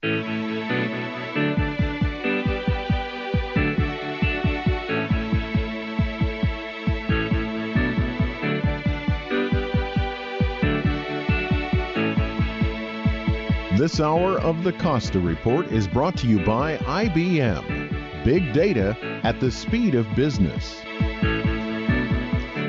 This hour of the Costa Report is brought to you by IBM. Big data at the speed of business.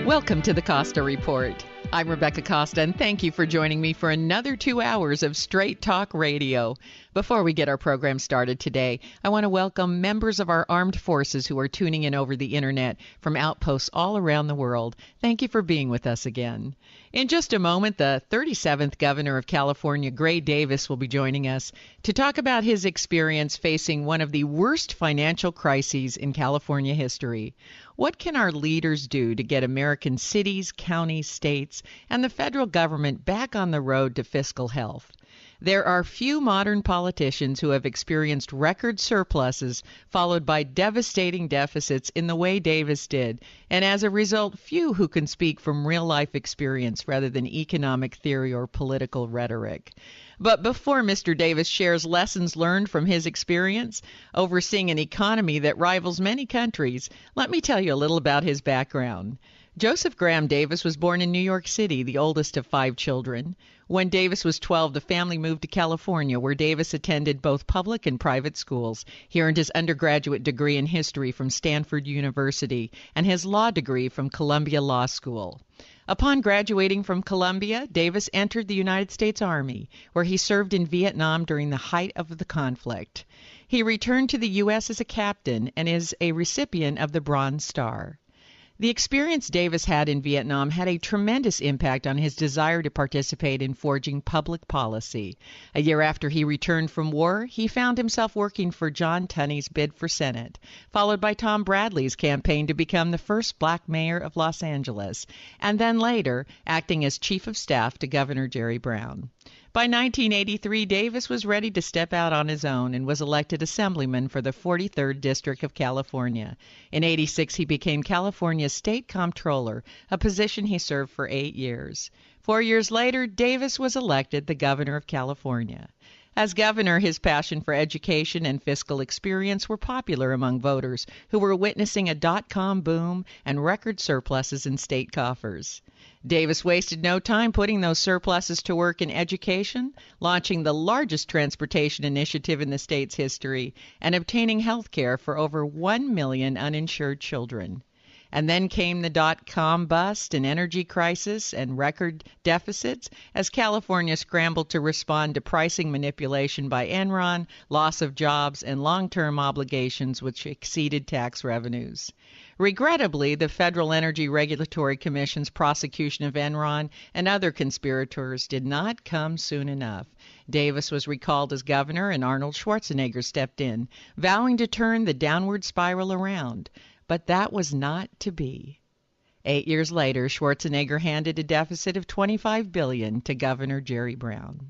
Welcome to the Costa Report. I'm Rebecca Costa, and thank you for joining me for another 2 hours of Straight Talk Radio. Before we get our program started today, I want to welcome members of our armed forces who are tuning in over the internet from outposts all around the world. Thank you for being with us again. In just a moment, the 37th Governor of California, Gray Davis, will be joining us to talk about his experience facing one of the worst financial crises in California history. What can our leaders do to get American cities, counties, states, and the federal government back on the road to fiscal health? There are few modern politicians who have experienced record surpluses followed by devastating deficits in the way Davis did, and as a result, few who can speak from real-life experience rather than economic theory or political rhetoric. But before Mr. Davis shares lessons learned from his experience overseeing an economy that rivals many countries, let me tell you a little about his background. Joseph Graham Davis was born in New York City, the oldest of 5 children. When Davis was 12, the family moved to California, where Davis attended both public and private schools. He earned his undergraduate degree in history from Stanford University and his law degree from Columbia Law School. Upon graduating from Columbia, Davis entered the United States Army, where he served in Vietnam during the height of the conflict. He returned to the U.S. as a captain and is a recipient of the Bronze Star. The experience Davis had in Vietnam had a tremendous impact on his desire to participate in forging public policy. A year after he returned from war, he found himself working for John Tunney's bid for Senate, followed by Tom Bradley's campaign to become the first black mayor of Los Angeles, and then later acting as chief of staff to Governor Jerry Brown. By 1983, Davis was ready to step out on his own and was elected assemblyman for the 43rd District of California. In 86, he became California's state comptroller, a position he served for 8 years. 4 years later, Davis was elected the governor of California. As governor, his passion for education and fiscal experience were popular among voters who were witnessing a dot-com boom and record surpluses in state coffers. Davis wasted no time putting those surpluses to work in education, launching the largest transportation initiative in the state's history, and obtaining health care for over 1 million uninsured children. And then came the dot-com bust, an energy crisis, and record deficits as California scrambled to respond to pricing manipulation by Enron, loss of jobs, and long-term obligations which exceeded tax revenues. Regrettably, the Federal Energy Regulatory Commission's prosecution of Enron and other conspirators did not come soon enough. Davis was recalled as governor, and Arnold Schwarzenegger stepped in, vowing to turn the downward spiral around. But that was not to be. 8 years later, Schwarzenegger handed a deficit of $25 billion to Governor Jerry Brown.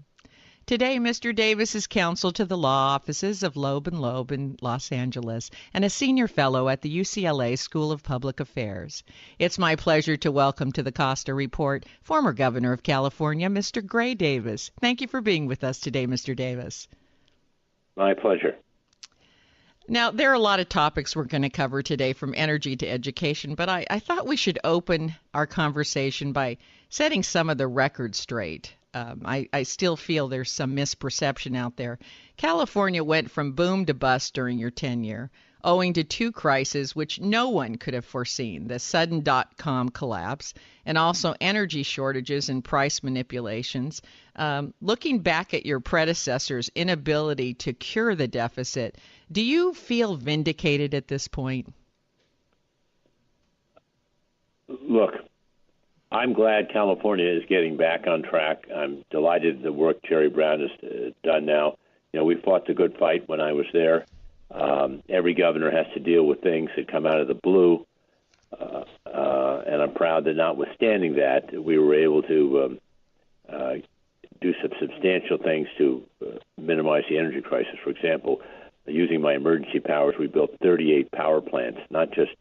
Today, Mr. Davis is counsel to the law offices of Loeb Loeb in Los Angeles and a senior fellow at the UCLA School of Public Affairs. It's my pleasure to welcome to the Costa Report former Governor of California, Mr. Gray Davis. Thank you for being with us today, Mr. Davis. My pleasure. Now, there are a lot of topics we're going to cover today, from energy to education, but I thought we should open our conversation by setting some of the records straight. I still feel there's some misperception out there. California went from boom to bust during your tenure, owing to 2 crises which no one could have foreseen: the sudden dot-com collapse and also energy shortages and price manipulations. Looking back at your predecessor's inability to cure the deficit, do you feel vindicated at this point? Look, I'm glad California is getting back on track. I'm delighted the work Jerry Brown has done now. You know, we fought the good fight when I was there. Every governor has to deal with things that come out of the blue, and I'm proud that notwithstanding that, we were able to do some substantial things to minimize the energy crisis. For example, using my emergency powers, we built 38 power plants, not just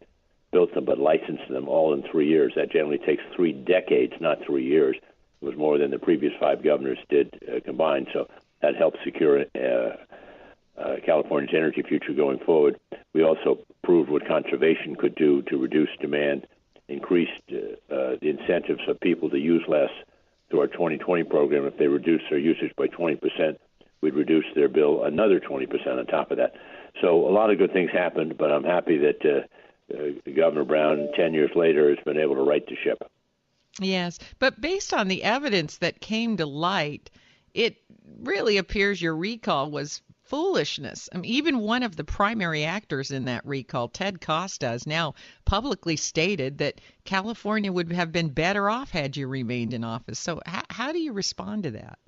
built them, but licensed them all in 3 years. That generally takes 3 decades, not 3 years. It was more than the previous 5 governors did combined. So that helped secure California's energy future going forward. We also proved what conservation could do to reduce demand, increased the incentives of people to use less through our 2020 program. If they reduce their usage by 20%, we'd reduce their bill another 20% on top of that. So a lot of good things happened, but I'm happy that Governor Brown, 10 years later, has been able to right the ship. Yes, but based on the evidence that came to light, it really appears your recall was foolishness. I mean, even one of the primary actors in that recall, Ted Costa, has now publicly stated that California would have been better off had you remained in office. So how do you respond to that?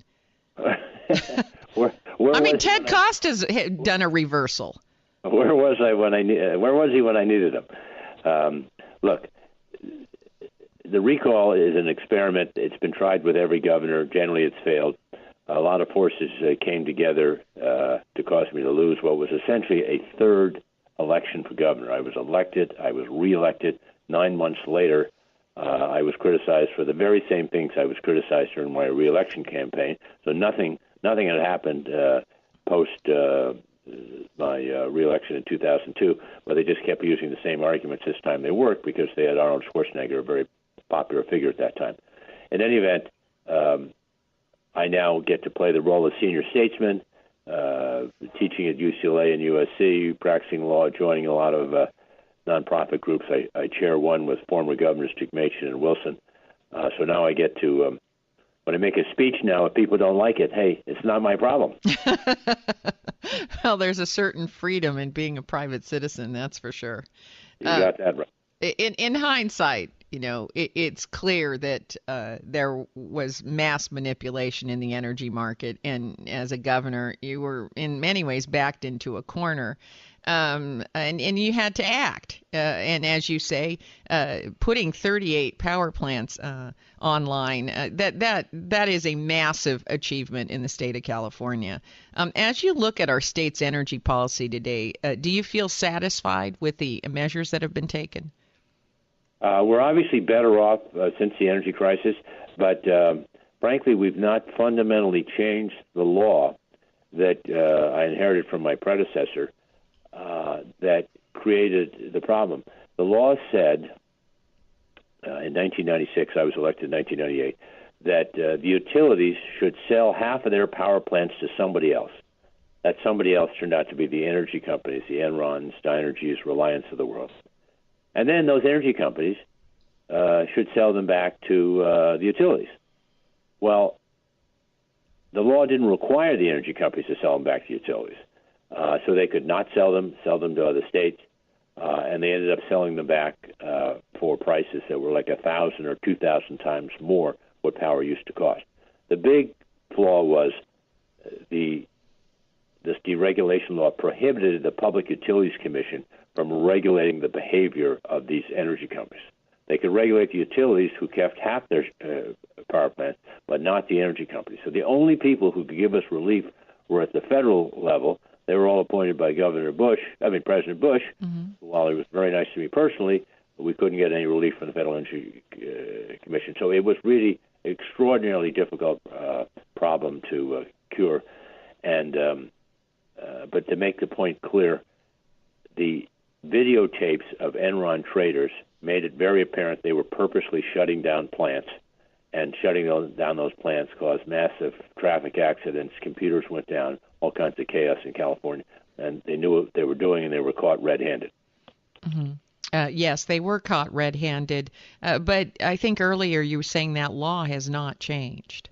I mean, Ted Costa's done a reversal. Where was he when I needed him? Look, the recall is an experiment. It's been tried with every governor. Generally, it's failed. A lot of forces came together to cause me to lose what was essentially a third election for governor. I was elected. I was reelected. 9 months later, I was criticized for the very same things I was criticized during my reelection campaign. So nothing had happened post my reelection in 2002, but they just kept using the same arguments this time. They worked because they had Arnold Schwarzenegger, a very popular figure at that time. In any event, I now get to play the role of senior statesman, teaching at UCLA and USC, practicing law, joining a lot of nonprofit groups. I chair one with former governors Dick Machen and Wilson. So now I get to, when I make a speech now, if people don't like it, hey, it's not my problem. Well, there's a certain freedom in being a private citizen, that's for sure. You got that right. In hindsight, it's clear that there was mass manipulation in the energy market, and as a governor, you were in many ways backed into a corner, and you had to act. And as you say, putting 38 power plants online, that is a massive achievement in the state of California. As you look at our state's energy policy today, do you feel satisfied with the measures that have been taken? We're obviously better off since the energy crisis, but frankly, we've not fundamentally changed the law that I inherited from my predecessor that created the problem. The law said in 1996, I was elected in 1998, that the utilities should sell half of their power plants to somebody else. That somebody else turned out to be the energy companies, the Enrons, Dynergys, Reliance of the world. And then those energy companies should sell them back to the utilities. Well, the law didn't require the energy companies to sell them back to utilities. So they could not sell them to other states, and they ended up selling them back for prices that were like 1,000 or 2,000 times more what power used to cost. The big flaw was this deregulation law prohibited the Public Utilities Commission from regulating the behavior of these energy companies. They could regulate the utilities who kept half their power plants, but not the energy companies. So the only people who could give us relief were at the federal level. They were all appointed by President Bush, mm-hmm. While he was very nice to me personally, we couldn't get any relief from the Federal Energy Commission. So it was really an extraordinarily difficult problem to cure. And but to make the point clear, the videotapes of Enron traders made it very apparent they were purposely shutting down plants, and shutting down those plants caused massive traffic accidents. Computers went down, all kinds of chaos in California, and they knew what they were doing, and they were caught red-handed. Mm-hmm. Yes, they were caught red-handed, but I think earlier you were saying that law has not changed.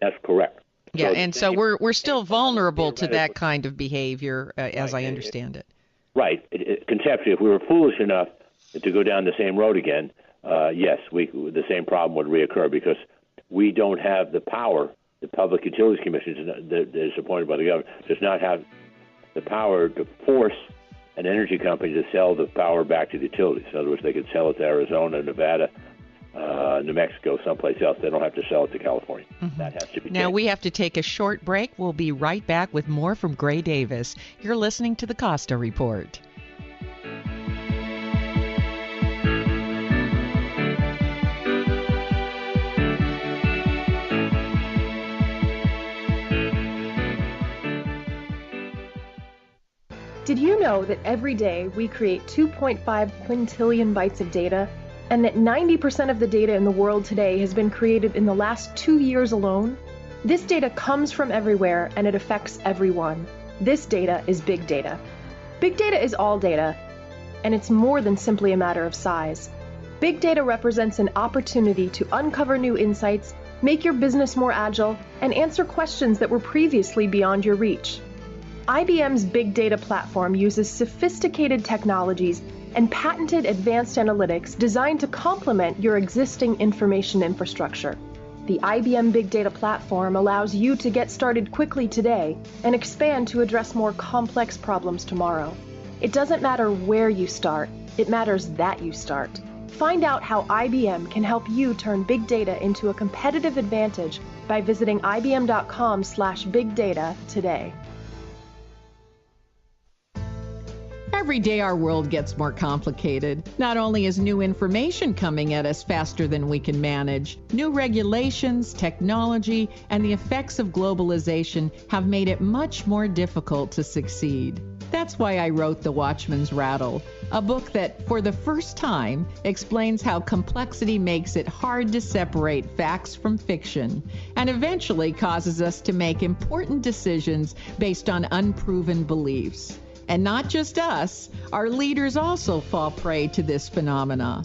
That's correct. Yeah, so we're still vulnerable to that kind of behavior, as I understand it. Right. Conceptually, if we were foolish enough to go down the same road again, yes, the same problem would reoccur, because we don't have the power. The Public Utilities Commission that is appointed by the government does not have the power to force an energy company to sell the power back to the utilities. In other words, they could sell it to Arizona, Nevada, New Mexico, someplace else. They don't have to sell it to California. Mm-hmm. That has to be changed. Now we have to take a short break. We'll be right back with more from Gray Davis. You're listening to the Costa Report. Did you know that every day we create 2.5 quintillion bytes of data, and that 90% of the data in the world today has been created in the last 2 years alone? This data comes from everywhere, and it affects everyone. This data is big data. Big data is all data, and it's more than simply a matter of size. Big data represents an opportunity to uncover new insights, make your business more agile, and answer questions that were previously beyond your reach. IBM's Big Data platform uses sophisticated technologies and patented advanced analytics designed to complement your existing information infrastructure. The IBM Big Data platform allows you to get started quickly today and expand to address more complex problems tomorrow. It doesn't matter where you start, it matters that you start. Find out how IBM can help you turn big data into a competitive advantage by visiting ibm.com/bigdata today. Every day our world gets more complicated. Not only is new information coming at us faster than we can manage, new regulations, technology, and the effects of globalization have made it much more difficult to succeed. That's why I wrote The Watchman's Rattle, a book that, for the first time, explains how complexity makes it hard to separate facts from fiction, and eventually causes us to make important decisions based on unproven beliefs. And not just us, our leaders also fall prey to this phenomena.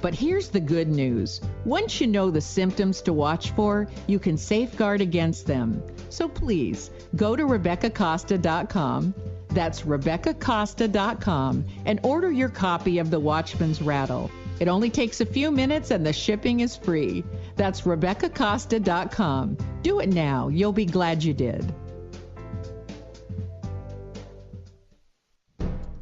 But here's the good news. Once you know the symptoms to watch for, you can safeguard against them. So please, go to RebeccaCosta.com, that's RebeccaCosta.com, and order your copy of The Watchman's Rattle. It only takes a few minutes and the shipping is free. That's RebeccaCosta.com. Do it now. You'll be glad you did.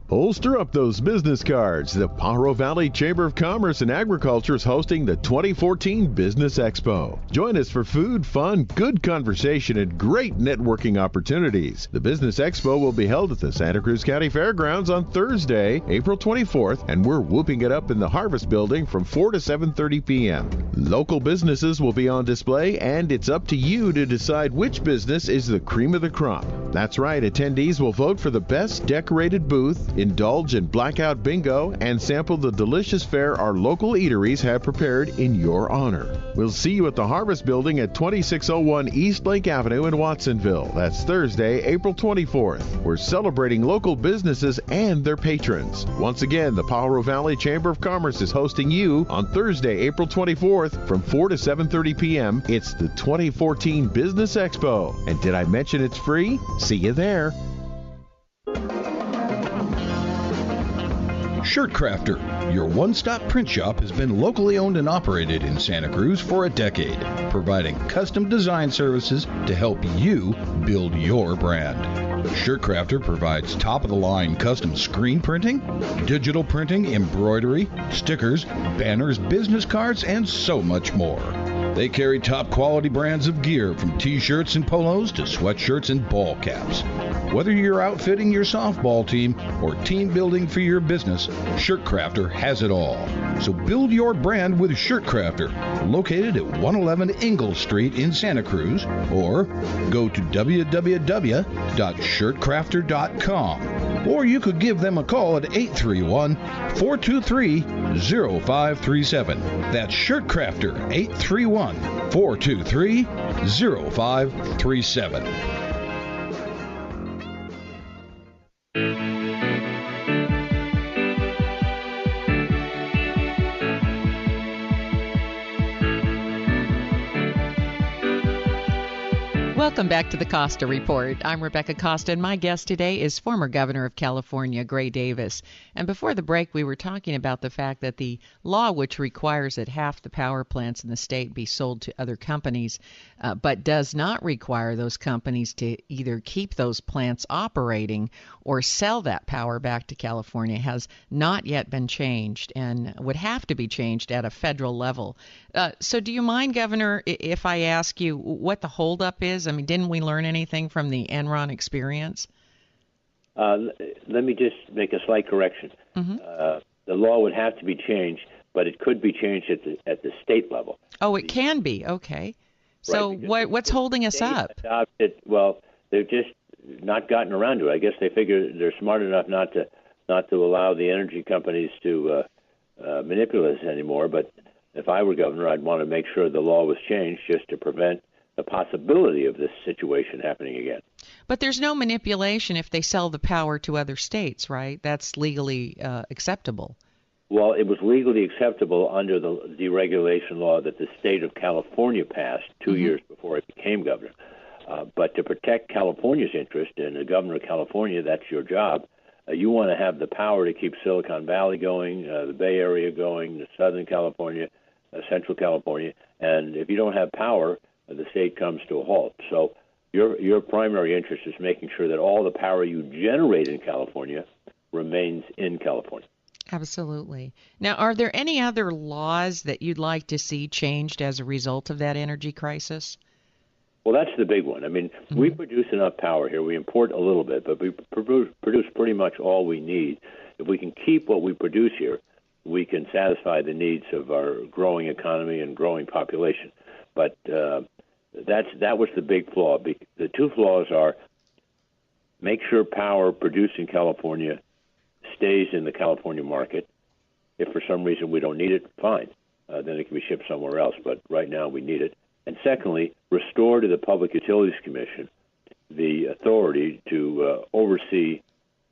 Bolster up those business cards. The Pajaro Valley Chamber of Commerce and Agriculture is hosting the 2014 Business Expo. Join us for food, fun, good conversation, and great networking opportunities. The Business Expo will be held at the Santa Cruz County Fairgrounds on Thursday, April 24th, and we're whooping it up in the Harvest Building from 4 to 7:30 p.m. Local businesses will be on display, and it's up to you to decide which business is the cream of the crop. That's right, attendees will vote for the best decorated booth, indulge in blackout bingo, and sample the delicious fare our local eateries have prepared in your honor. We'll see you at the Harvest Building at 2601 East Lake Avenue in Watsonville. That's Thursday, April 24th. We're celebrating local businesses and their patrons. Once again, the Pajaro Valley Chamber of Commerce is hosting you on Thursday, April 24th from 4 to 7:30 p.m. It's the 2014 Business Expo. And did I mention it's free? See you there. Shirt Crafter, your one-stop print shop, has been locally owned and operated in Santa Cruz for a decade, providing custom design services to help you build your brand. Shirt Crafter provides top-of-the-line custom screen printing, digital printing, embroidery, stickers, banners, business cards, and so much more. They carry top-quality brands of gear from T-shirts and polos to sweatshirts and ball caps. Whether you're outfitting your softball team or team building for your business, Shirt Crafter has it all. So build your brand with Shirt Crafter, located at 111 Ingalls Street in Santa Cruz, or go to www.shirtcrafter.com. Or you could give them a call at 831-423-0537. That's Shirt Crafter, 831-423-0537. Welcome back to the Costa Report. I'm Rebecca Costa, and my guest today is former Governor of California, Gray Davis. And before the break, we were talking about the fact that the law, which requires that half the power plants in the state be sold to other companies, but does not require those companies to either keep those plants operating or sell that power back to California, has not yet been changed and would have to be changed at a federal level. So do you mind, Governor, if I ask you what the holdup is? I mean, didn't we learn anything from the Enron experience? Let me just make a slight correction. Mm-hmm. The law would have to be changed, but it could be changed at the state level. Oh, it can be. Okay. So right, what's holding us up? Adopted, well, they're just not gotten around to it. I guess they figure they're smart enough not to allow the energy companies to manipulate us anymore. But if I were governor, I'd want to make sure the law was changed just to prevent the possibility of this situation happening again. But there's no manipulation if they sell the power to other states, right? That's legally acceptable. Well, it was legally acceptable under the deregulation law that the state of California passed 2 years before it became governor. But to protect California's interest, and the governor of California, that's your job, you want to have the power to keep Silicon Valley going, the Bay Area going, the Southern California, Central California. And if you don't have power, the state comes to a halt. So your primary interest is making sure that all the power you generate in California remains in California. Absolutely. Now, are there any other laws that you'd like to see changed as a result of that energy crisis? Well, that's the big one. I mean, we produce enough power here. We import a little bit, but we produce pretty much all we need. If we can keep what we produce here, we can satisfy the needs of our growing economy and growing population. But that was the big flaw. The two flaws are make sure power produced in California stays in the California market. If for some reason we don't need it, fine. Then it can be shipped somewhere else. But right now we need it. And secondly, restore to the Public Utilities Commission the authority to oversee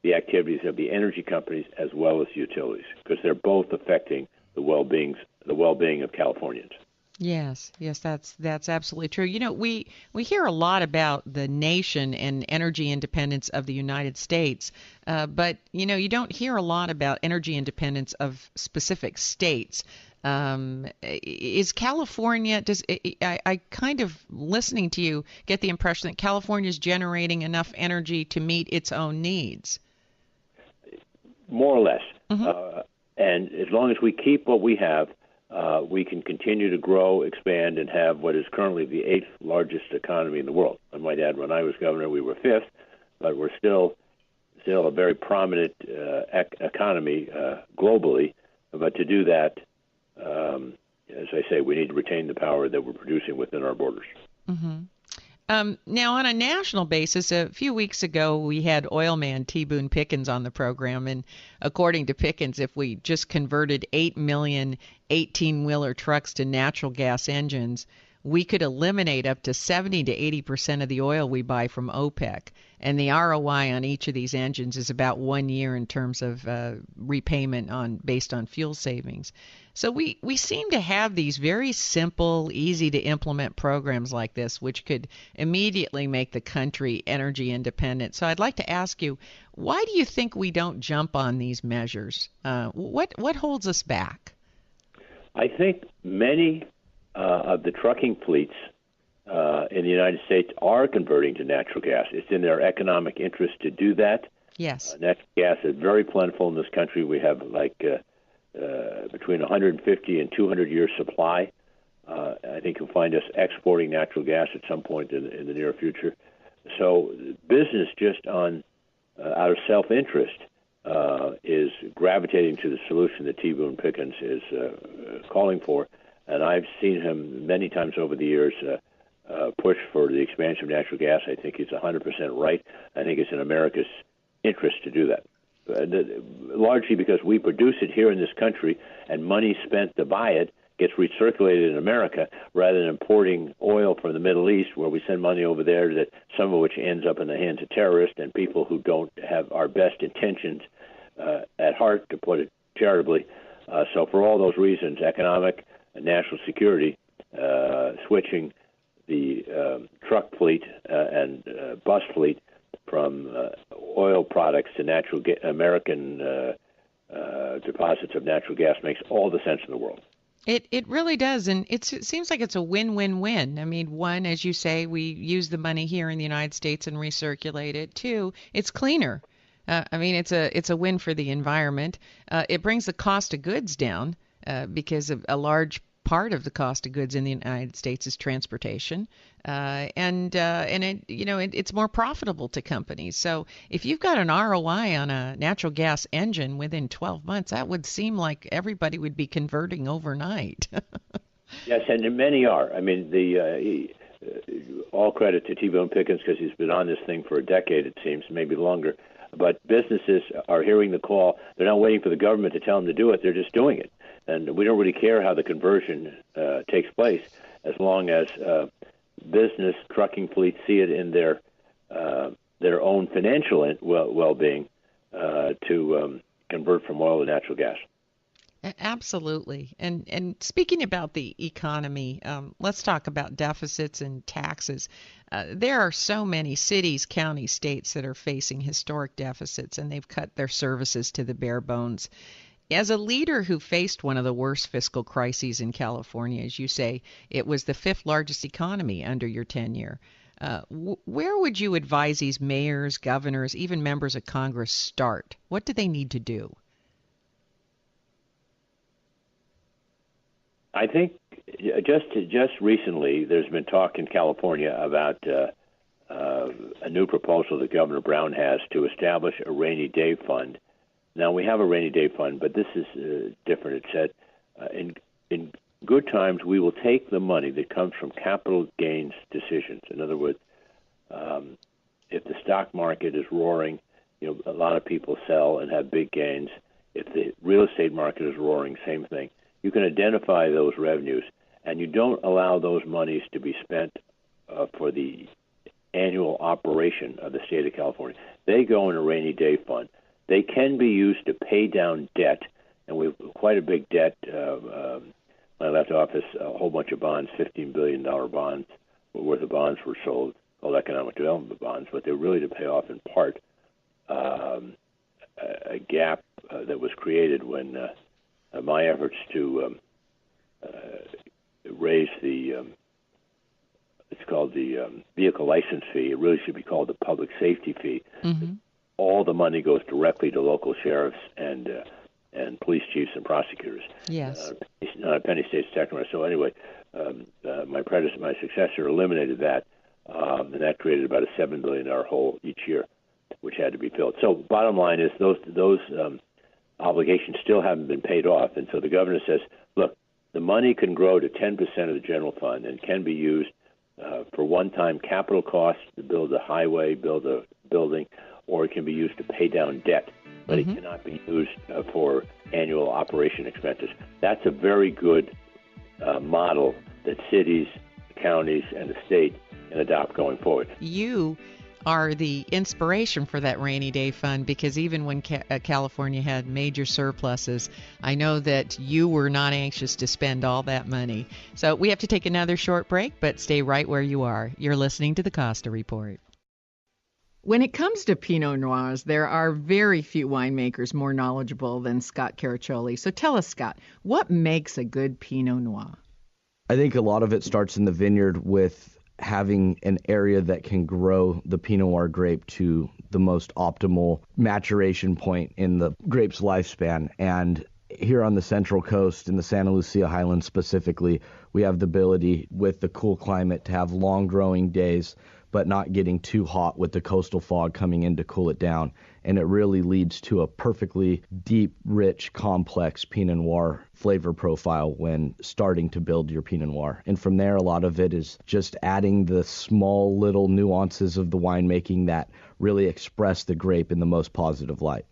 the activities of the energy companies as well as utilities, because they're both affecting the well-being of Californians. Yes, that's absolutely true. You know, we hear a lot about the nation and energy independence of the United States, but you don't hear a lot about energy independence of specific states. Is California? I kind of listening to you get the impression that California is generating enough energy to meet its own needs? More or less, and as long as we keep what we have. We can continue to grow, expand, and have what is currently the 8th largest economy in the world. I might add, when I was governor, we were 5th, but we're still a very prominent economy globally. But to do that, as I say, we need to retain the power that we're producing within our borders. Now, on a national basis, a few weeks ago, we had oil man T. Boone Pickens on the program. And according to Pickens, if we just converted 8 million 18-wheeler trucks to natural gas engines, we could eliminate up to 70 to 80% of the oil we buy from OPEC. And the ROI on each of these engines is about 1 year in terms of repayment based on fuel savings. So we seem to have these very simple, easy to implement programs like this, which could immediately make the country energy independent. So I'd like to ask you, why do you think we don't jump on these measures? What holds us back? I think many of the trucking fleets in the United States are converting to natural gas. It's in their economic interest to do that. Yes. Natural gas is very plentiful in this country. We have between 150 and 200 years supply. I think you'll find us exporting natural gas at some point in the near future. So business just out of self-interest is gravitating to the solution that T. Boone Pickens is calling for. And I've seen him many times over the years push for the expansion of natural gas. I think he's 100% right. I think it's in America's interest to do that. Largely because we produce it here in this country, and money spent to buy it gets recirculated in America rather than importing oil from the Middle East, where we send money over there, that some of which ends up in the hands of terrorists and people who don't have our best intentions at heart, to put it charitably. So for all those reasons, economic and national security, switching the truck fleet and bus fleet from oil products to American deposits of natural gas makes all the sense in the world. It really does, and it seems like it's a win-win-win. I mean, one, as you say, we use the money here in the United States and recirculate it. Two, it's cleaner. I mean, it's a win for the environment. It brings the cost of goods down because of a large part of the cost of goods in the United States is transportation, and it's more profitable to companies. So if you've got an ROI on a natural gas engine within 12 months, that would seem like everybody would be converting overnight. Yes, and many are. I mean, all credit to T-Bone Pickens because he's been on this thing for a decade, it seems, maybe longer. But businesses are hearing the call. They're not waiting for the government to tell them to do it. They're just doing it. And we don't really care how the conversion takes place as long as business trucking fleets see it in their own financial well-being to convert from oil to natural gas. Absolutely. And speaking about the economy, let's talk about deficits and taxes. There are so many cities, counties, states that are facing historic deficits, and they've cut their services to the bare bones. As a leader who faced one of the worst fiscal crises in California, as you say, it was the fifth largest economy under your tenure. Where would you advise these mayors, governors, even members of Congress start? What do they need to do? I think just recently there's been talk in California about a new proposal that Governor Brown has to establish a rainy day fund. Now, we have a rainy day fund, but this is different. It said in good times we will take the money that comes from capital gains decisions. In other words, if the stock market is roaring, a lot of people sell and have big gains. If the real estate market is roaring, same thing. You can identify those revenues, and you don't allow those monies to be spent for the annual operation of the state of California. They go in a rainy day fund. They can be used to pay down debt, and we have quite a big debt. When I left office, a whole bunch of bonds, $15 billion bonds worth of bonds were sold, called economic development bonds, but they're really to pay off in part a gap that was created when my efforts to raise the it's called the vehicle license fee. It really should be called the public safety fee. Mm-hmm. All the money goes directly to local sheriffs and police chiefs and prosecutors. Yes. Not a penny stays technically. So anyway, my successor eliminated that, and that created about a $7 billion hole each year, which had to be filled. So bottom line is those obligations still haven't been paid off, and so the governor says, look, the money can grow to 10% of the general fund and can be used for one-time capital costs to build a highway, build a building, or it can be used to pay down debt, but it cannot be used for annual operation expenses. That's a very good model that cities, counties, and the state can adopt going forward. You are the inspiration for that rainy day fund, because even when California had major surpluses, I know that you were not anxious to spend all that money. So we have to take another short break, but stay right where you are. You're listening to the Costa Report. When it comes to Pinot Noirs, there are very few winemakers more knowledgeable than Scott Caraccioli. So tell us, Scott, what makes a good Pinot Noir? I think a lot of it starts in the vineyard with having an area that can grow the Pinot Noir grape to the most optimal maturation point in the grape's lifespan. And here on the Central Coast, in the Santa Lucia Highlands specifically, we have the ability with the cool climate to have long growing days, but not getting too hot with the coastal fog coming in to cool it down. And it really leads to a perfectly deep, rich, complex Pinot Noir flavor profile when starting to build your Pinot Noir. And from there, a lot of it is just adding the small little nuances of the winemaking that really express the grape in the most positive light.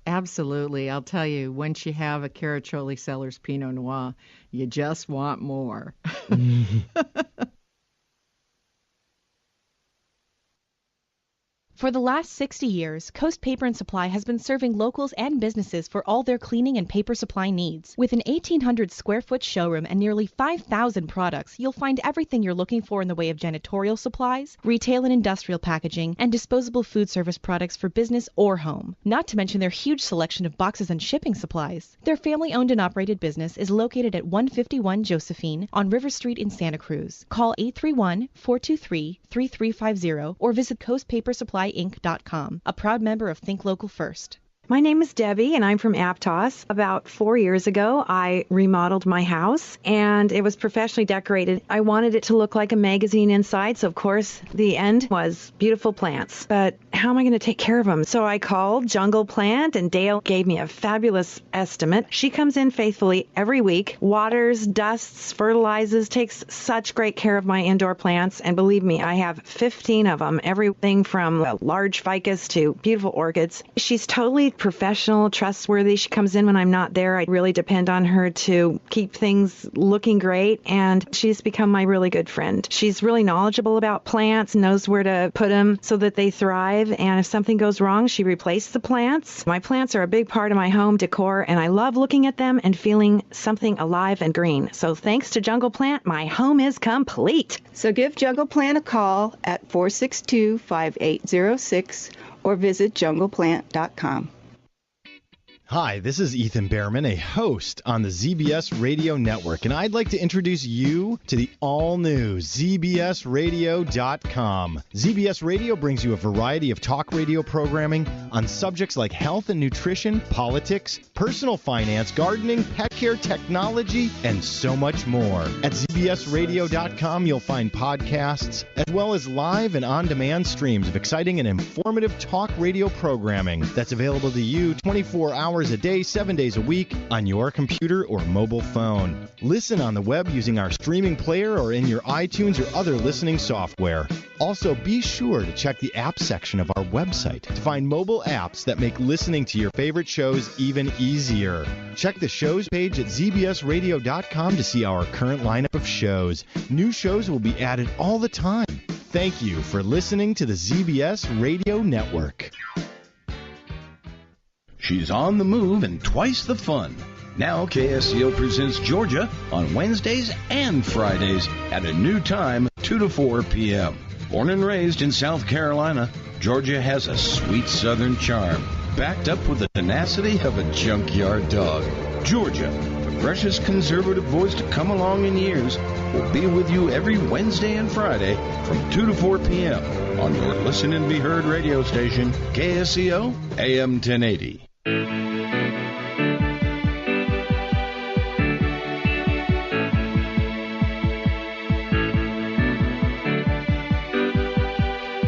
Absolutely. I'll tell you, once you have a Caraccioli Cellars Pinot Noir, you just want more. For the last 60 years, Coast Paper and Supply has been serving locals and businesses for all their cleaning and paper supply needs. With an 1,800 square foot showroom and nearly 5,000 products, you'll find everything you're looking for in the way of janitorial supplies, retail and industrial packaging, and disposable food service products for business or home. Not to mention their huge selection of boxes and shipping supplies. Their family-owned and operated business is located at 151 Josephine on River Street in Santa Cruz. Call 831-423-3350 or visit coastpapersupplyinc.com, a proud member of Think Local First. My name is Debbie, and I'm from Aptos. About 4 years ago, I remodeled my house, and it was professionally decorated. I wanted it to look like a magazine inside, so of course, the end was beautiful plants. But how am I going to take care of them? So I called Jungle Plant, and Dale gave me a fabulous estimate. She comes in faithfully every week, waters, dusts, fertilizes, takes such great care of my indoor plants, and believe me, I have 15 of them, everything from a large ficus to beautiful orchids. She's totally professional, trustworthy. She comes in when I'm not there. I really depend on her to keep things looking great, and she's become my really good friend. She's really knowledgeable about plants, knows where to put them so that they thrive, and if something goes wrong, she replaces the plants. My plants are a big part of my home decor, and I love looking at them and feeling something alive and green. So thanks to Jungle Plant, my home is complete. So give Jungle Plant a call at 462-5806 or visit jungleplant.com. Hi, this is Ethan Behrman, a host on the ZBS Radio Network, and I'd like to introduce you to the all-new ZBSradio.com. ZBS Radio brings you a variety of talk radio programming on subjects like health and nutrition, politics, personal finance, gardening, pet care, technology, and so much more. At ZBSradio.com, you'll find podcasts, as well as live and on-demand streams of exciting and informative talk radio programming that's available to you 24 hours a day, 7 days a week on your computer or mobile phone. Listen on the web using our streaming player or in your iTunes or other listening software. Also, be sure to check the app section of our website to find mobile apps that make listening to your favorite shows even easier. Check the shows page at zbsradio.com to see our current lineup of shows. New shows will be added all the time. Thank you for listening to the ZBS Radio Network. She's on the move and twice the fun. Now KSCO presents Georgia on Wednesdays and Fridays at a new time, 2 to 4 p.m. Born and raised in South Carolina, Georgia has a sweet southern charm, backed up with the tenacity of a junkyard dog. Georgia, the freshest conservative voice to come along in years, will be with you every Wednesday and Friday from 2 to 4 p.m. on your Listen and Be Heard radio station, KSCO AM 1080.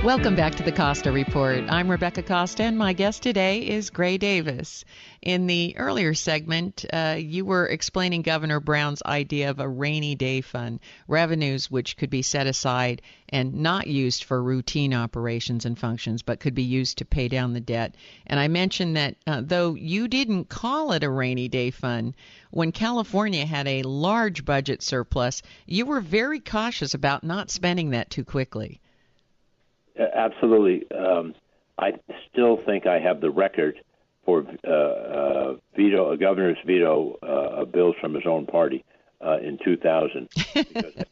Welcome back to the Costa Report. I'm Rebecca Costa, and my guest today is Gray Davis. In the earlier segment, you were explaining Governor Brown's idea of a rainy day fund, revenues which could be set aside and not used for routine operations and functions, but could be used to pay down the debt. And I mentioned that though you didn't call it a rainy day fund, when California had a large budget surplus, you were very cautious about not spending that too quickly. Absolutely. I still think I have the record for a governor's veto of bills from his own party in 2000. Because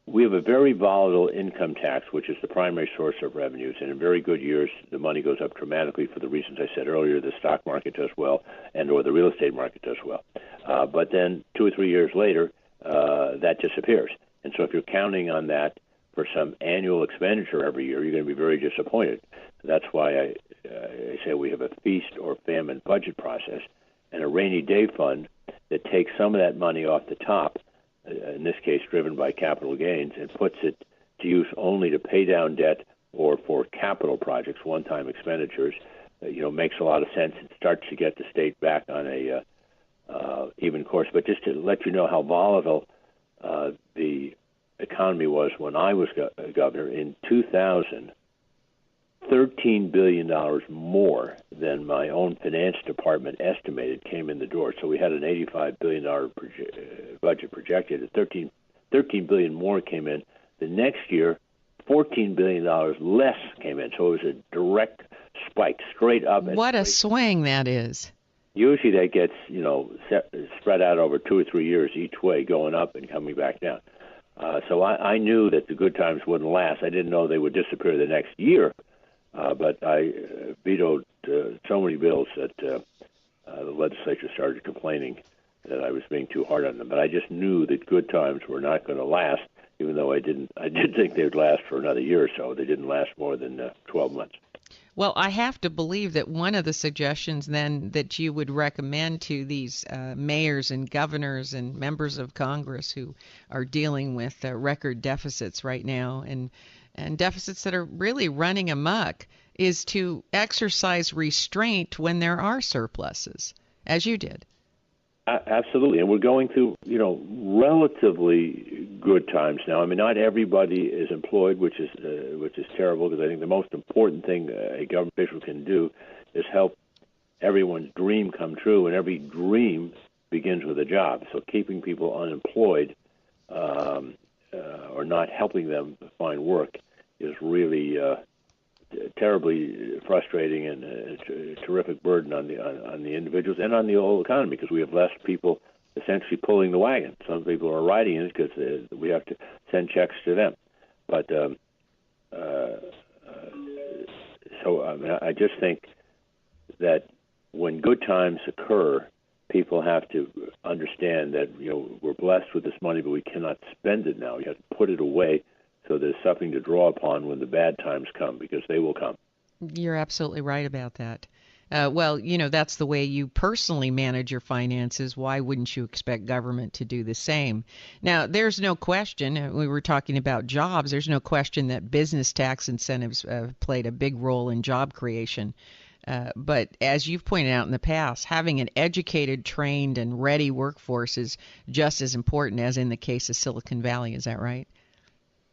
we have a very volatile income tax, which is the primary source of revenues. And in very good years, the money goes up dramatically for the reasons I said earlier. The stock market does well, and or the real estate market does well. But then 2 or 3 years later, that disappears. And so if you're counting on that for some annual expenditure every year, you're going to be very disappointed. So that's why I say we have a feast or famine budget process and a rainy day fund that takes some of that money off the top, in this case driven by capital gains, and puts it to use only to pay down debt or for capital projects, one-time expenditures. Makes a lot of sense. It starts to get the state back on a even course. But just to let you know how volatile the economy was when I was governor, in 2000, $13 billion more than my own finance department estimated came in the door. So we had an $85 billion budget projected. $13 billion more came in. The next year, $14 billion less came in. So it was a direct spike, straight up. What a swing that is. Usually that gets, spread out over 2 or 3 years each way, going up and coming back down. So I knew that the good times wouldn't last. I didn't know they would disappear the next year, but I vetoed so many bills that the legislature started complaining that I was being too hard on them. But I just knew that good times were not going to last, even though I did think they would last for another year or so. They didn't last more than 12 months. Well, I have to believe that one of the suggestions then that you would recommend to these mayors and governors and members of Congress who are dealing with record deficits right now and deficits that are really running amok is to exercise restraint when there are surpluses, as you did. Absolutely, and we're going through, relatively good times now. I mean, not everybody is employed, which is terrible, because I think the most important thing a government official can do is help everyone's dream come true, and every dream begins with a job. So keeping people unemployed or not helping them find work is really terribly frustrating and a terrific burden on the individuals and on the whole economy, because we have less people essentially pulling the wagon. Some people are riding it because we have to send checks to them. But I just think that when good times occur, people have to understand that we're blessed with this money, but we cannot spend it now. We have to put it away, so there's something to draw upon when the bad times come, because they will come. You're absolutely right about that. Well, that's the way you personally manage your finances. Why wouldn't you expect government to do the same? Now, there's no question, we were talking about jobs, there's no question that business tax incentives played a big role in job creation. But as you've pointed out in the past, having an educated, trained, and ready workforce is just as important as in the case of Silicon Valley. Is that right?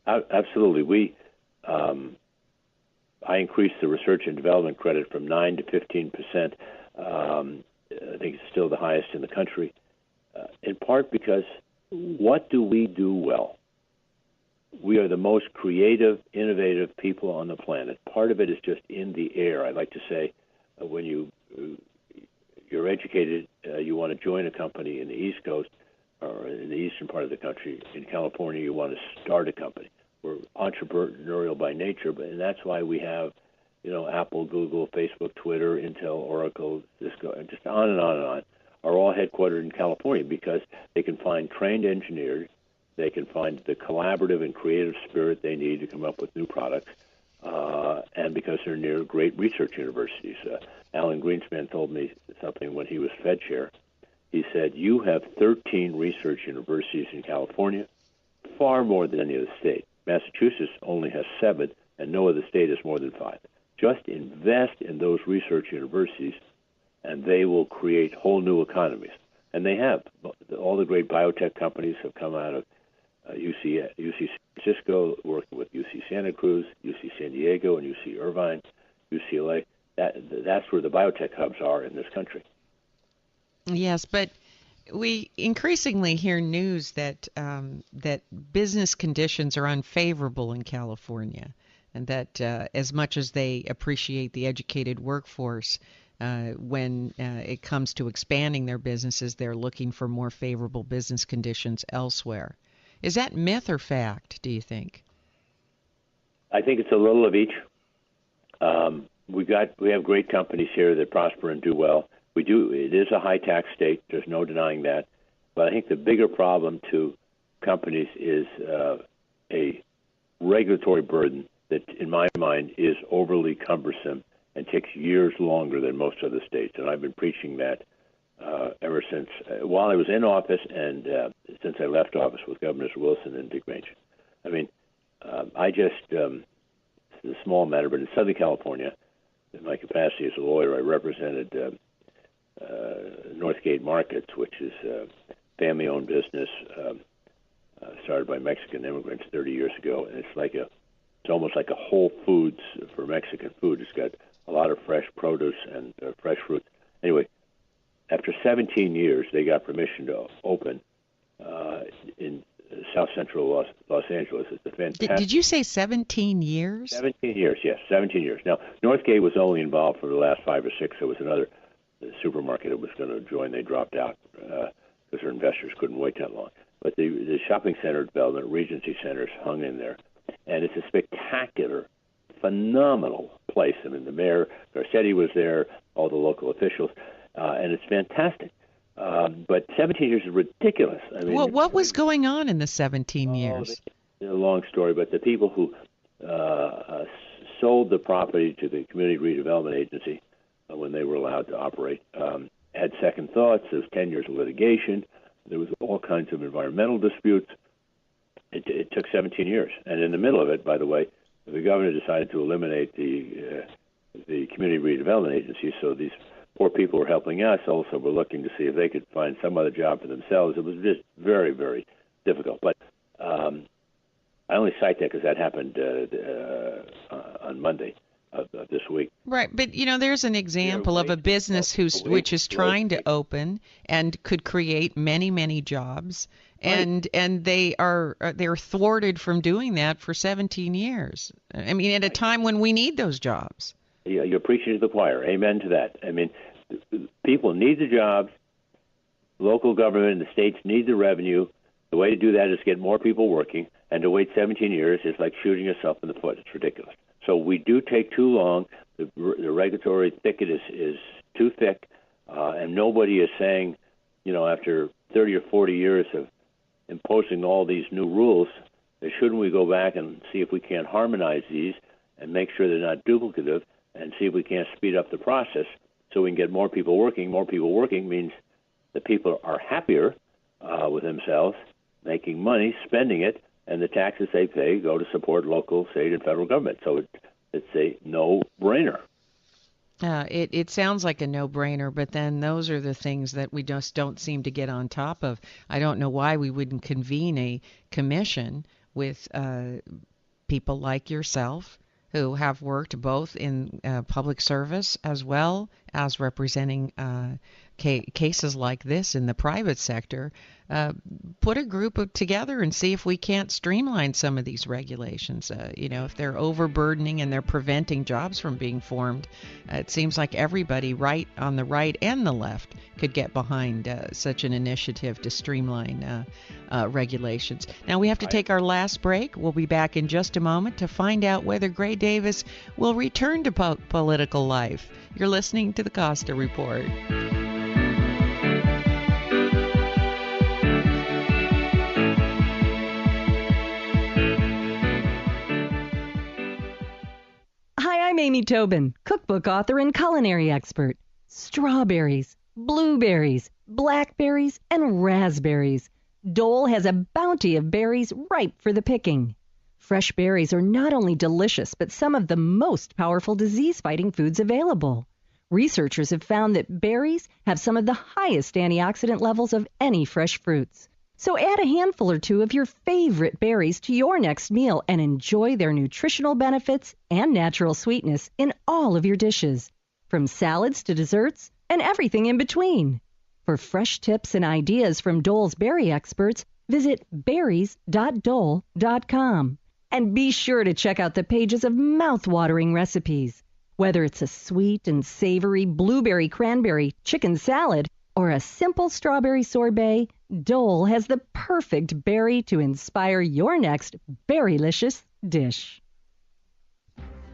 Absolutely. I increased the research and development credit from 9 to 15%. I think it's still the highest in the country, in part because what do we do well? We are the most creative, innovative people on the planet. Part of it is just in the air. I like to say when you're educated, you want to join a company in the East Coast or in the eastern part of the country. In California, you want to start a company. We're entrepreneurial by nature, and that's why we have, Apple, Google, Facebook, Twitter, Intel, Oracle, Cisco, and just on and on and on, are all headquartered in California, because they can find trained engineers, they can find the collaborative and creative spirit they need to come up with new products, and because they're near great research universities. Alan Greenspan told me something when he was Fed chair. He said, "You have 13 research universities in California, far more than any other state. Massachusetts only has 7, and no other state has more than 5. Just invest in those research universities, and they will create whole new economies." And they have. All the great biotech companies have come out of UC San Francisco, working with UC Santa Cruz, UC San Diego, and UC Irvine, UCLA. That's where the biotech hubs are in this country. Yes, but we increasingly hear news that that business conditions are unfavorable in California, and that as much as they appreciate the educated workforce, when it comes to expanding their businesses, they're looking for more favorable business conditions elsewhere. Is that myth or fact, do you think? I think it's a little of each. We have great companies here that prosper and do well. We do. It is a high tax state. There's no denying that. But I think the bigger problem to companies is a regulatory burden that, in my mind, is overly cumbersome and takes years longer than most other states. And I've been preaching that ever since, while I was in office and since I left office with Governors Wilson and Dick Manchin. I mean, it's a small matter, but in Southern California, in my capacity as a lawyer, I represented Northgate Markets, which is a family-owned business started by Mexican immigrants 30 years ago, and it's almost like a Whole Foods for Mexican food. It's got a lot of fresh produce and fresh fruit. Anyway, after 17 years, they got permission to open in South Central Los Angeles. It's a fantastic. Did you say 17 years? 17 years, yes, 17 years. Now, Northgate was only involved for the last 5 or 6. There was another supermarket that was going to join. They dropped out because their investors couldn't wait that long. But the shopping center development, Regency Centers, hung in there. And it's a spectacular, phenomenal place. I mean, the mayor, Garcetti, was there, all the local officials, and it's fantastic. But 17 years is ridiculous. I mean, well, what was going on in the 17 years? It's a long story, but the people who sold the property to the Community Redevelopment Agency when they were allowed to operate. Had second thoughts. There was 10 years of litigation. There was all kinds of environmental disputes. It took 17 years. And in the middle of it, by the way, the governor decided to eliminate the Community Redevelopment Agency, so these poor people were helping us also were looking to see if they could find some other job for themselves. It was just very, very difficult. But I only cite that because that happened on Monday of this week. Right, but there's an example of a business which is trying to open and could create many, many jobs, and they're thwarted from doing that for 17 years. I mean, at a time when we need those jobs. Yeah, you're preaching to the choir. Amen to that. I mean, people need the jobs. Local government and the states need the revenue. The way to do that is get more people working, and to wait 17 years is like shooting yourself in the foot. It's ridiculous. So we do take too long. The regulatory thicket is too thick, and nobody is saying, after 30 or 40 years of imposing all these new rules, shouldn't we go back and see if we can't harmonize these and make sure they're not duplicative, and see if we can't speed up the process so we can get more people working. More people working means the people are happier with themselves, making money, spending it, and the taxes they pay go to support local, state, and federal government. So it's a no-brainer. It sounds like a no-brainer, but then those are the things that we just don't seem to get on top of. I don't know why we wouldn't convene a commission with people like yourself who have worked both in public service as well as representing cases like this in the private sector. Put a group together and see if we can't streamline some of these regulations. If they're overburdening and they're preventing jobs from being formed, it seems like everybody right on the right and the left could get behind such an initiative to streamline regulations. Now we have to take our last break. We'll be back in just a moment to find out whether Gray Davis will return to political life. You're listening to the Costa Report. Hi, I'm Amy Tobin, cookbook author and culinary expert. Strawberries, blueberries, blackberries, and raspberries. Dole has a bounty of berries ripe for the picking. Fresh berries are not only delicious, but some of the most powerful disease-fighting foods available. Researchers have found that berries have some of the highest antioxidant levels of any fresh fruits. So add a handful or two of your favorite berries to your next meal and enjoy their nutritional benefits and natural sweetness in all of your dishes, from salads to desserts and everything in between. For fresh tips and ideas from Dole's berry experts, visit berries.dole.com. And be sure to check out the pages of mouth-watering recipes. Whether it's a sweet and savory blueberry cranberry chicken salad or a simple strawberry sorbet, Dole has the perfect berry to inspire your next berrylicious dish.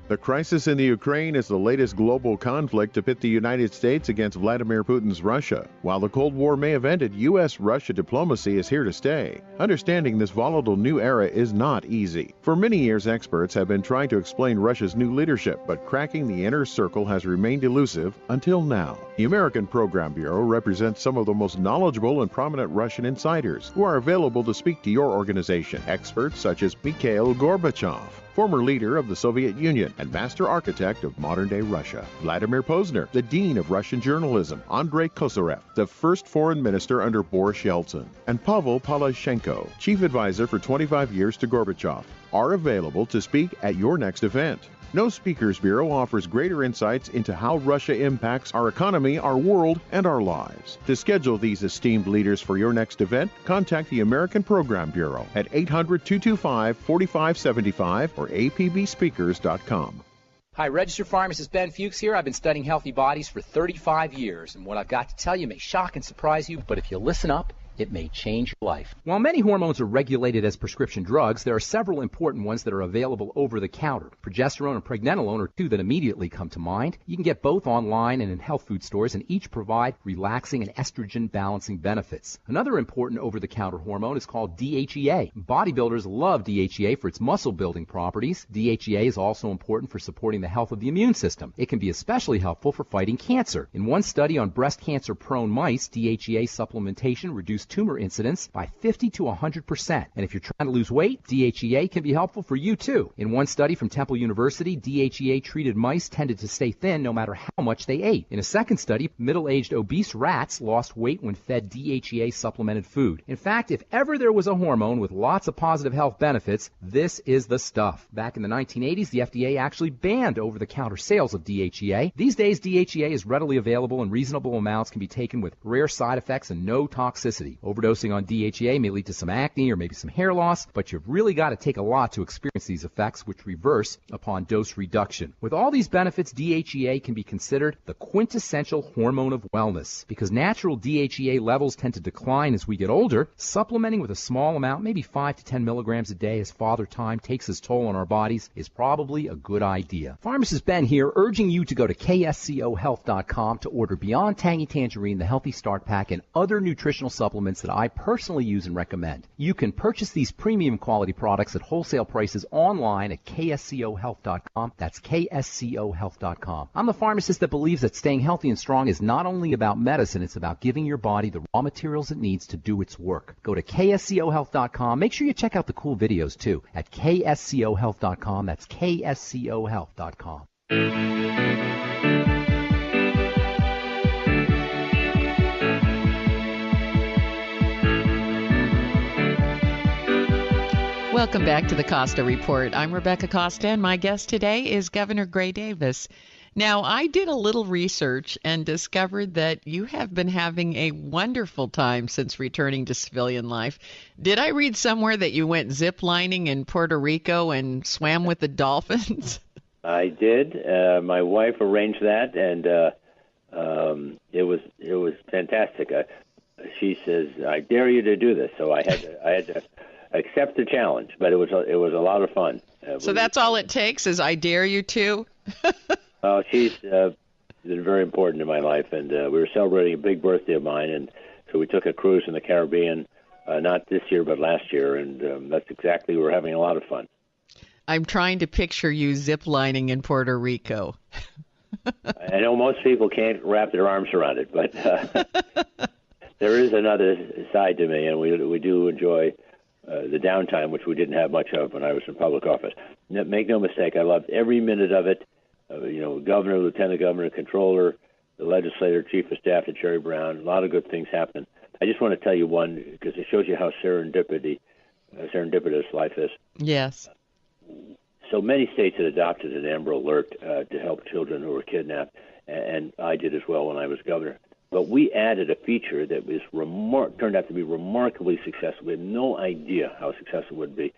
The crisis in the Ukraine is the latest global conflict to pit the United States against Vladimir Putin's Russia. While the Cold War may have ended, U.S.-Russia diplomacy is here to stay. Understanding this volatile new era is not easy. For many years, experts have been trying to explain Russia's new leadership, but cracking the inner circle has remained elusive until now. The American Program Bureau represents some of the most knowledgeable and prominent Russian insiders who are available to speak to your organization. Experts such as Mikhail Gorbachev, former leader of the Soviet Union and master architect of modern-day Russia; Vladimir Posner, the dean of Russian journalism; Andrei Kozyrev, the first foreign minister under Boris Yeltsin; and Pavel Palashchenko, chief advisor for 25 years to Gorbachev, are available to speak at your next event. No Speakers Bureau offers greater insights into how Russia impacts our economy, our world, and our lives. To schedule these esteemed leaders for your next event, contact the American Program Bureau at 800-225-4575 or apbspeakers.com. Hi, registered pharmacist Ben Fuchs here. I've been studying healthy bodies for 35 years, and what I've got to tell you may shock and surprise you, but if you listen up, it may change your life. While many hormones are regulated as prescription drugs, there are several important ones that are available over the counter. Progesterone and pregnenolone are two that immediately come to mind. You can get both online and in health food stores, and each provide relaxing and estrogen balancing benefits. Another important over-the-counter hormone is called DHEA. Bodybuilders love DHEA for its muscle building properties. DHEA is also important for supporting the health of the immune system. It can be especially helpful for fighting cancer. In one study on breast cancer-prone mice, DHEA supplementation reduced tumor incidence by 50 to 100%. And if you're trying to lose weight, DHEA can be helpful for you too. In one study from Temple University, DHEA-treated mice tended to stay thin no matter how much they ate. In a second study, middle-aged obese rats lost weight when fed DHEA-supplemented food. In fact, if ever there was a hormone with lots of positive health benefits, this is the stuff. Back in the 1980s, the FDA actually banned over-the-counter sales of DHEA. These days, DHEA is readily available and reasonable amounts can be taken with rare side effects and no toxicity. Overdosing on DHEA may lead to some acne or maybe some hair loss, but you've really got to take a lot to experience these effects, which reverse upon dose reduction. With all these benefits, DHEA can be considered the quintessential hormone of wellness. Because natural DHEA levels tend to decline as we get older, supplementing with a small amount, maybe 5 to 10 milligrams a day as Father Time takes his toll on our bodies, is probably a good idea. Pharmacist Ben here, urging you to go to kscohealth.com to order Beyond Tangy Tangerine, the Healthy Start Pack, and other nutritional supplements that I personally use and recommend. You can purchase these premium quality products at wholesale prices online at kscohealth.com. That's kscohealth.com. I'm the pharmacist that believes that staying healthy and strong is not only about medicine, it's about giving your body the raw materials it needs to do its work. Go to kscohealth.com. Make sure you check out the cool videos too at kscohealth.com. That's kscohealth.com. Welcome back to the Costa Report. I'm Rebecca Costa, and my guest today is Governor Gray Davis. Now, I did a little research and discovered that you have been having a wonderful time since returning to civilian life. Did I read somewhere that you went zip-lining in Puerto Rico and swam with the dolphins? I did. My wife arranged that, and it was fantastic. She says, "I dare you to do this." So I had to accept the challenge, but it was a lot of fun. So that's all it takes is I dare you to? She's been very important in my life, and we were celebrating a big birthday of mine, and so we took a cruise in the Caribbean, not this year but last year, and that's exactly, we're having a lot of fun. I'm trying to picture you zip-lining in Puerto Rico. I know most people can't wrap their arms around it, but there is another side to me, and we do enjoy the downtime, which we didn't have much of when I was in public office. Make no mistake, I loved every minute of it. Governor, lieutenant governor, controller, the legislator, chief of staff to Jerry Brown. A lot of good things happened. I just want to tell you one because it shows you how serendipitous life is. Yes. So many states had adopted an Amber Alert to help children who were kidnapped, and I did as well when I was governor. But we added a feature that was turned out to be remarkably successful. We had no idea how successful it would be,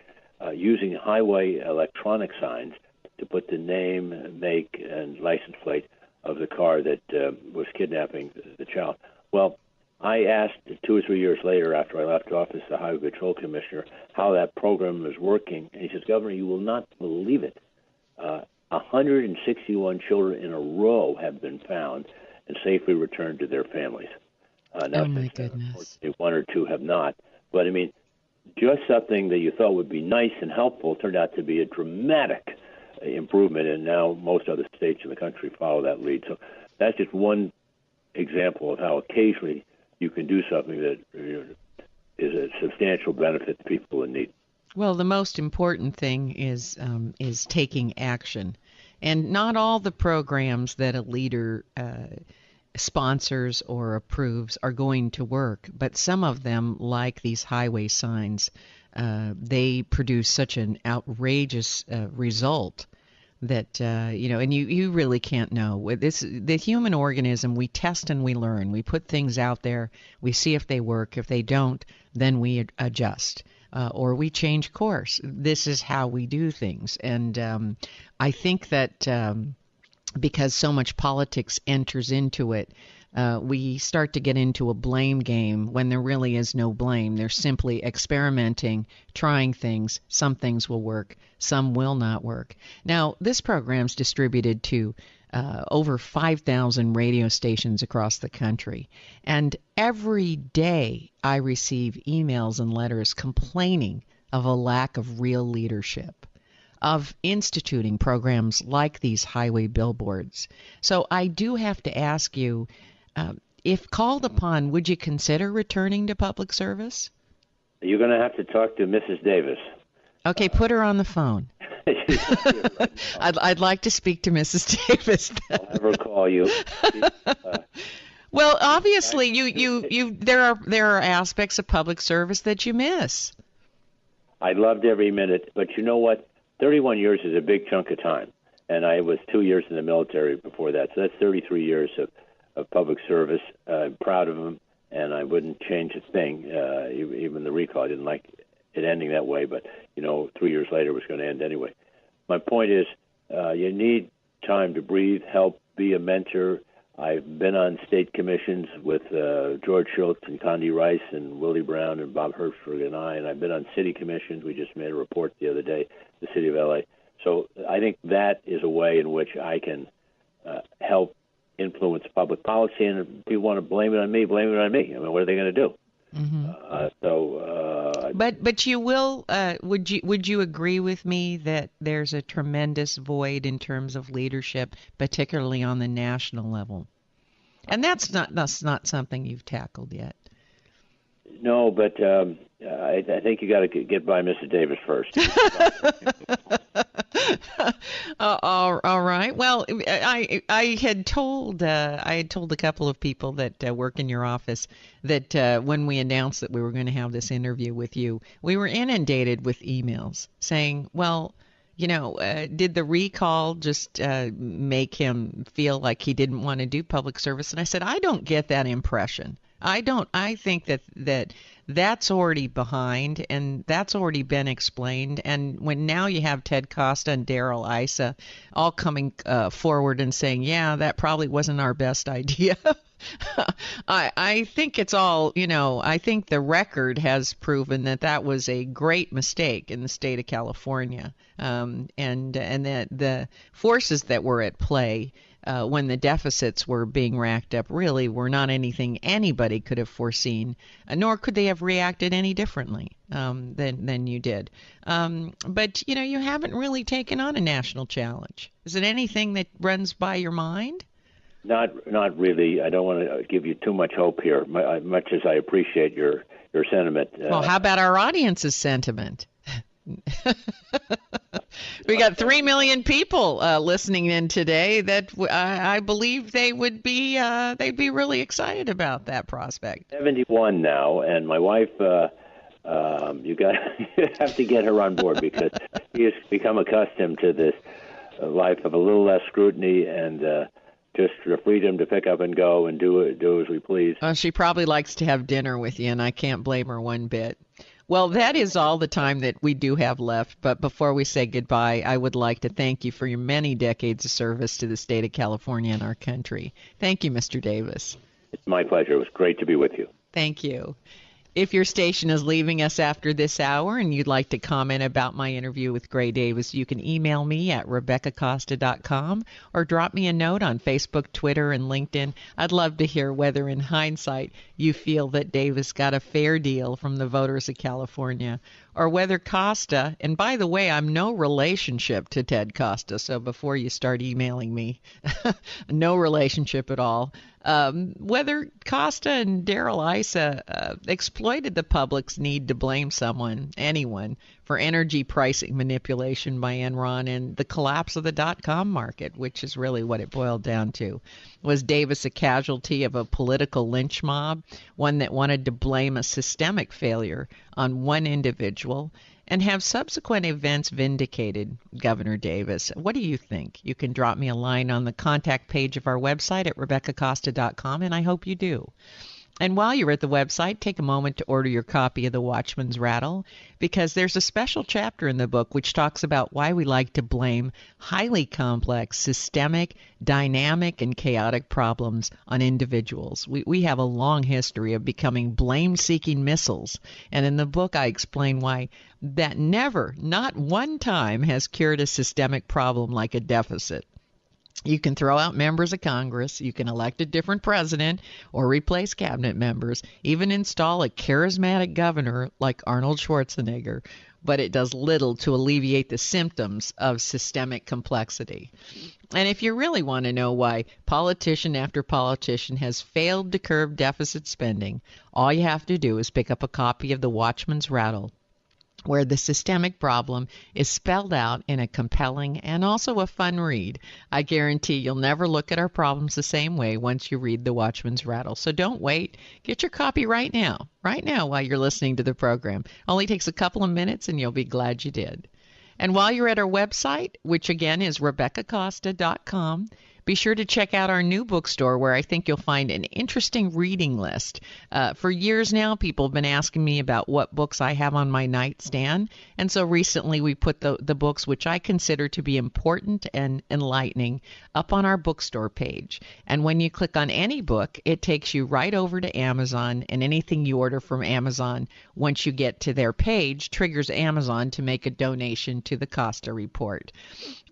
using highway electronic signs to put the name, make, and license plate of the car that was kidnapping the child. Well, I asked 2 or 3 years later after I left office the Highway Patrol Commissioner how that program was working, and he says, "Governor, you will not believe it. 161 children in a row have been found and safely returned to their families." Now, oh, my goodness. One or two have not. But, I mean, just something that you thought would be nice and helpful turned out to be a dramatic improvement, and now most other states in the country follow that lead. So that's just one example of how occasionally you can do something that is a substantial benefit to people in need. Well, the most important thing is taking action. And not all the programs that a leader sponsors or approves are going to work, but some of them, like these highway signs, they produce such an outrageous result that, and you really can't know. The human organism, we test and we learn. We put things out there. We see if they work. If they don't, then we adjust. Or we change course. This is how we do things. And I think that because so much politics enters into it, we start to get into a blame game when there really is no blame. They're simply experimenting, trying things. Some things will work, some will not work. Now, this program's distributed to over 5,000 radio stations across the country. And every day I receive emails and letters complaining of a lack of real leadership, of instituting programs like these highway billboards. So I do have to ask you, if called upon, would you consider returning to public service? You're going to have to talk to Mrs. Davis. Okay, put her on the phone. I'd like to speak to Mrs. Davis. I'll have her call you. Well, obviously, there are aspects of public service that you miss. I loved every minute, but you know what? 31 years is a big chunk of time, and I was 2 years in the military before that, so that's 33 years of public service. I'm proud of them, and I wouldn't change a thing, even the recall. I didn't like it ending that way, but 3 years later it was going to end anyway. My point is, you need time to breathe, help, be a mentor. I've been on state commissions with George Schultz and Condi Rice and Willie Brown and Bob Hertzberg and I've been on city commissions. We just made a report the other day, the city of LA. So I think that is a way in which I can help influence public policy, and if people want to blame it on me, blame it on me. I mean, what are they going to do? Mm-hmm. But you will would you agree with me that there's a tremendous void in terms of leadership, particularly on the national level, and that's not something you've tackled yet? No, but I think you got to get by Mr. Davis first. All right. Well, I had told a couple of people that work in your office that when we announced that we were going to have this interview with you, we were inundated with emails saying, well, did the recall just make him feel like he didn't want to do public service? And I said, I don't get that impression. I think that's already behind, and that's already been explained. And when now you have Ted Costa and Darrell Issa all coming forward and saying, yeah, that probably wasn't our best idea. I think it's all, I think the record has proven that was a great mistake in the state of California, and that the forces that were at play when the deficits were being racked up really were not anything anybody could have foreseen, nor could they have reacted any differently than you did. But, you haven't really taken on a national challenge. Is it anything that runs by your mind? Not really. I don't want to give you too much hope here, much as I appreciate your sentiment. Well, how about our audience's sentiment? We got 3 million people listening in today that I believe they'd be really excited about that prospect. 71 now, and my wife, you have to get her on board because she has become accustomed to this life of a little less scrutiny and just the freedom to pick up and go and do as we please. Well, she probably likes to have dinner with you, and I can't blame her one bit. Well, that is all the time that we do have left. But before we say goodbye, I would like to thank you for your many decades of service to the state of California and our country. Thank you, Mr. Davis. It's my pleasure. It was great to be with you. Thank you. If your station is leaving us after this hour and you'd like to comment about my interview with Gray Davis, you can email me at RebeccaCosta.com or drop me a note on Facebook, Twitter, and LinkedIn. I'd love to hear whether, in hindsight, you feel that Davis got a fair deal from the voters of California, or whether Costa, and by the way, I'm no relationship to Ted Costa, so before you start emailing me, no relationship at all, whether Costa and Darrell Issa exploited the public's need to blame anyone, for energy pricing manipulation by Enron and the collapse of the dot-com market, which is really what it boiled down to. Was Davis a casualty of a political lynch mob, one that wanted to blame a systemic failure on one individual? And have subsequent events vindicated Governor Davis? What do you think? You can drop me a line on the contact page of our website at RebeccaCosta.com, and I hope you do. And while you're at the website, take a moment to order your copy of The Watchman's Rattle, because there's a special chapter in the book which talks about why we like to blame highly complex, systemic, dynamic, and chaotic problems on individuals. We have a long history of becoming blame-seeking missiles, and in the book I explain why that never, not one time, has cured a systemic problem like a deficit. You can throw out members of Congress, you can elect a different president or replace cabinet members, even install a charismatic governor like Arnold Schwarzenegger, but it does little to alleviate the symptoms of systemic complexity. And if you really want to know why politician after politician has failed to curb deficit spending, all you have to do is pick up a copy of The Watchman's Rattle, where the systemic problem is spelled out in a compelling and also a fun read. I guarantee you'll never look at our problems the same way once you read The Watchman's Rattle. So don't wait. Get your copy right now while you're listening to the program. Only takes a couple of minutes and you'll be glad you did. And while you're at our website, which again is RebeccaCosta.com, be sure to check out our new bookstore where I think you'll find an interesting reading list. For years now, people have been asking me about what books I have on my nightstand. And so recently we put the books which I consider to be important and enlightening up on our bookstore page. And when you click on any book, it takes you right over to Amazon, and anything you order from Amazon, once you get to their page, triggers Amazon to make a donation to the Costa Report.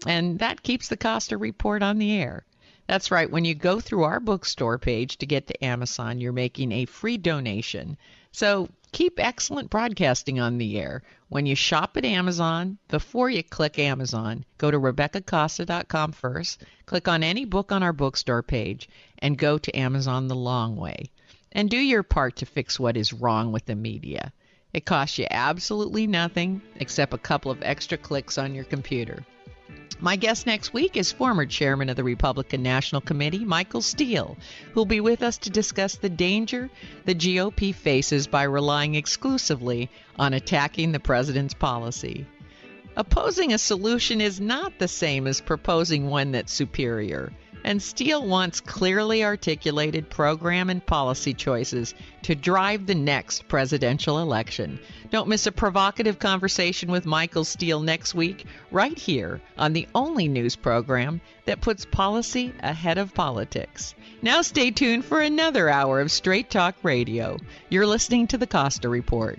And that keeps the Costa Report on the air. That's right. When you go through our bookstore page to get to Amazon, you're making a free donation. So keep excellent broadcasting on the air. When you shop at Amazon, before you click Amazon, go to RebeccaCosta.com first, click on any book on our bookstore page, and go to Amazon the long way. And do your part to fix what is wrong with the media. It costs you absolutely nothing except a couple of extra clicks on your computer. My guest next week is former chairman of the Republican National Committee, Michael Steele, who will be with us to discuss the danger the GOP faces by relying exclusively on attacking the president's policy. Opposing a solution is not the same as proposing one that's superior, and Steele wants clearly articulated program and policy choices to drive the next presidential election. Don't miss a provocative conversation with Michael Steele next week, right here on the only news program that puts policy ahead of politics. Now stay tuned for another hour of Straight Talk Radio. You're listening to the Costa Report.